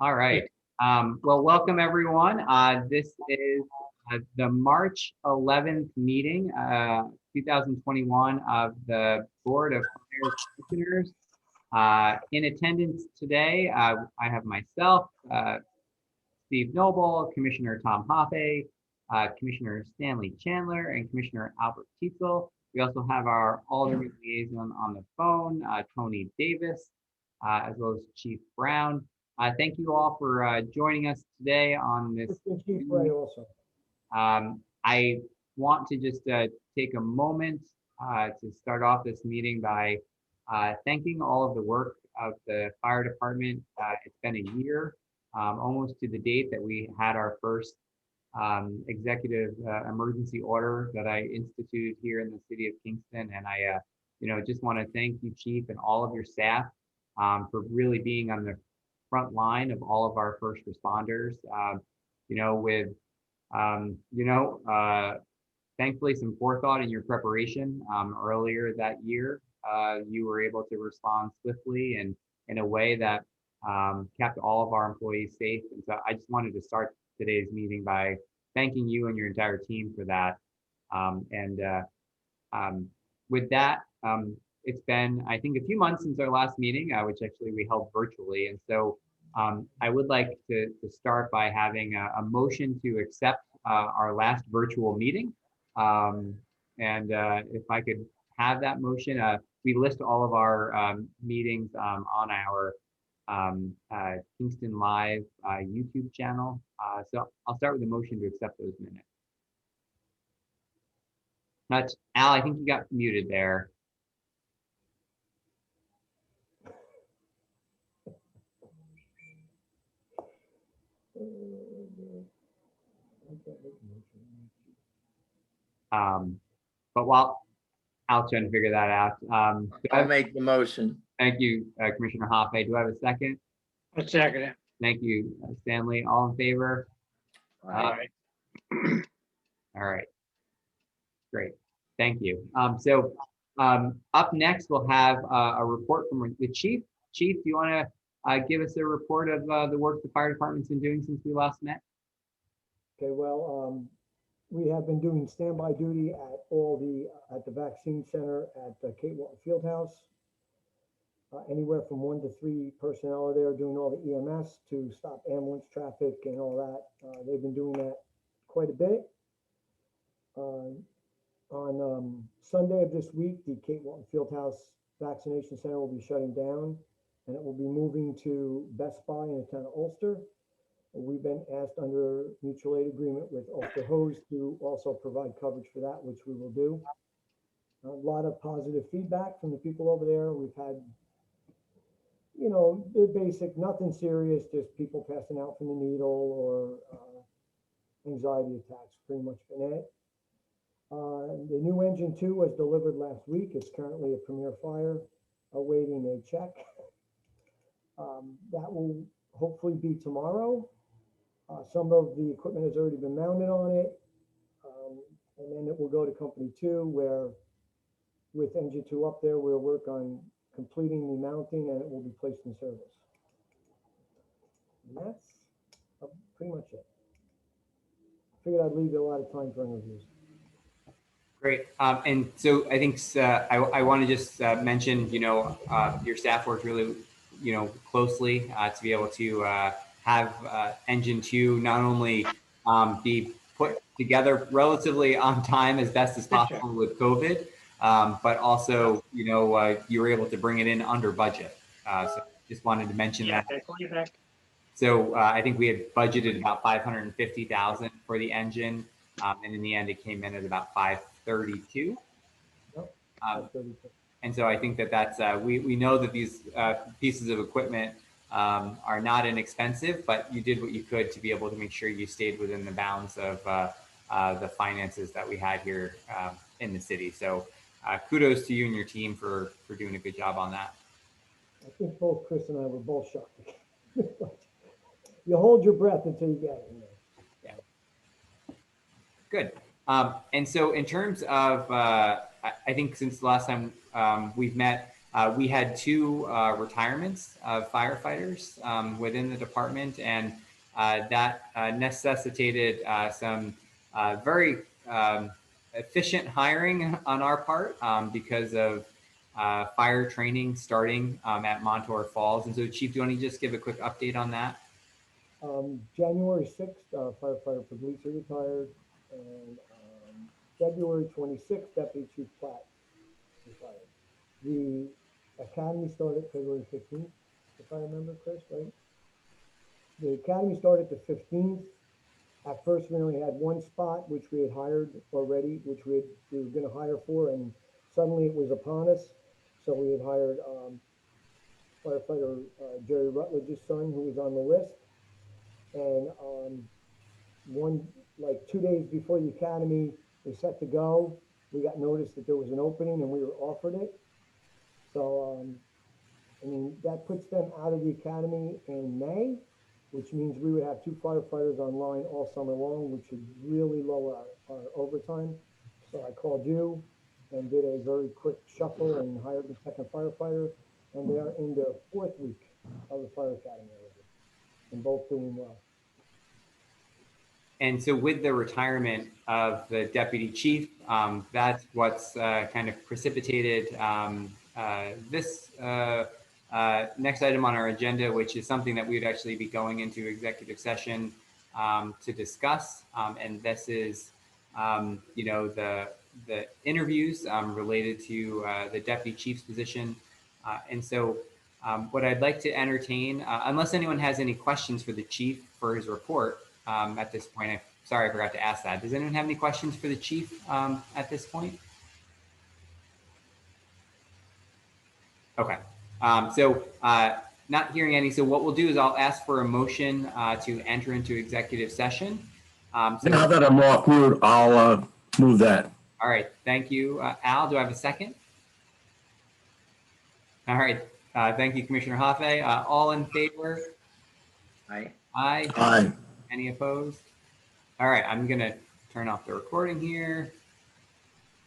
All right. Well, welcome everyone. This is the March 11th meeting, 2021 of the Board of Fire Commissioners. In attendance today, I have myself, Steve Noble, Commissioner Tom Hoppe, Commissioner Stanley Chandler, and Commissioner Albert Tietzel. We also have our Alderman liaison on the phone, Tony Davis, as well as Chief Brown. Thank you all for joining us today on this. Chief Ray also. I want to just take a moment to start off this meeting by thanking all of the work of the fire department. It's been a year, almost to the date that we had our first executive emergency order that I instituted here in the city of Kingston. And I, just want to thank you, Chief, and all of your staff for really being on the front line of all of our first responders. With thankfully some forethought in your preparation earlier that year. You were able to respond swiftly and in a way that kept all of our employees safe. And so I just wanted to start today's meeting by thanking you and your entire team for that. With that, it's been, I think, a few months since our last meeting, which actually we held virtually. And so I would like to start by having a motion to accept our last virtual meeting. If I could have that motion, we list all of our meetings on our Kingston Live YouTube channel. So I'll start with a motion to accept those minutes. That's Al, I think you got muted there. But while Al's trying to figure that out, I'll make the motion. Thank you, Commissioner Hoppe. Do I have a second? I'll second it. Thank you, Stanley. All in favor? All right. All right. Great. Thank you. Up next, we'll have a report from the chief. Chief, do you want to give us a report of the work the fire department's been doing since we last met? Okay, well, we have been doing standby duty at the vaccine center at the Kate Walton Fieldhouse. Anywhere from 1 to 3 personnel are there doing all the EMS to stop ambulance traffic and all that. They've been doing that quite a bit. On Sunday of this week, the Kate Walton Fieldhouse Vaccination Center will be shutting down, and it will be moving to Best Buy in the town of Ulster. We've been asked under mutual aid agreement with Ulster Hose to also provide coverage for that, which we will do. A lot of positive feedback from the people over there. We've had, the basic, nothing serious, just people passing out from the needle or anxiety attacks, pretty much been it. The new engine 2 was delivered last week. It's currently a Premier Fire awaiting a check. That will hopefully be tomorrow. Some of the equipment has already been mounted on it. And then it will go to Company 2, where with engine 2 up there, we'll work on completing the mounting and it will be placed in service. And that's pretty much it. Figured I'd leave you a lot of time for interviews. Great. And so I think I want to just mention, your staff worked really, closely to be able to have engine 2 not only be put together relatively on time as best as possible with COVID, but also, you were able to bring it in under budget. So just wanted to mention that. So I think we had budgeted about $550,000 for the engine, and in the end, it came in at about $532. And so I think that's we know that these pieces of equipment are not inexpensive, but you did what you could to be able to make sure you stayed within the bounds of the finances that we had here in the city. So kudos to you and your team for doing a good job on that. I think both Chris and I were both shocked. You hold your breath until you get it. Yeah. Good. And so in terms of, I think since the last time we've met, We had two retirements of firefighters within the department, and that necessitated some very efficient hiring on our part because of fire training starting at Montour Falls. And so, Chief, do you want to just give a quick update on that? January 6th, firefighter Puglisi retired, and February 26th, Deputy Chief Platt retired. The academy started February 15th, if I remember, Chris, right? The academy started the 15th. At first, we only had one spot, which we had hired already, which we were going to hire for, and suddenly it was upon us. So we had hired firefighter Jerry Rutledge's son, who was on the list. And like 2 days before the academy was set to go, we got notice that there was an opening and we were offered it. So, I mean, that puts them out of the academy in May, which means we would have two firefighters online all summer long, which would really lower our overtime. So I called you and did a very quick shuffle and hired the second firefighter, and they are in their 4th week of the fire academy already, and both doing well. And so with the retirement of the deputy chief, that's what's kind of precipitated this next item on our agenda, which is something that we would actually be going into executive session to discuss. And this is, you know, the interviews related to the deputy chief's position. And so what I'd like to entertain, unless anyone has any questions for the chief for his report, at this point, sorry, I forgot to ask that. Does anyone have any questions for the chief at this point? Okay, so not hearing any. So what we'll do is I'll ask for a motion to enter into executive session. Now that I'm off mute, I'll move that. All right, thank you. Al, do I have a second? All right, thank you, Commissioner Hoffe. All in favor? Aye. Aye. Aye. Any opposed? All right, I'm gonna turn off the recording here.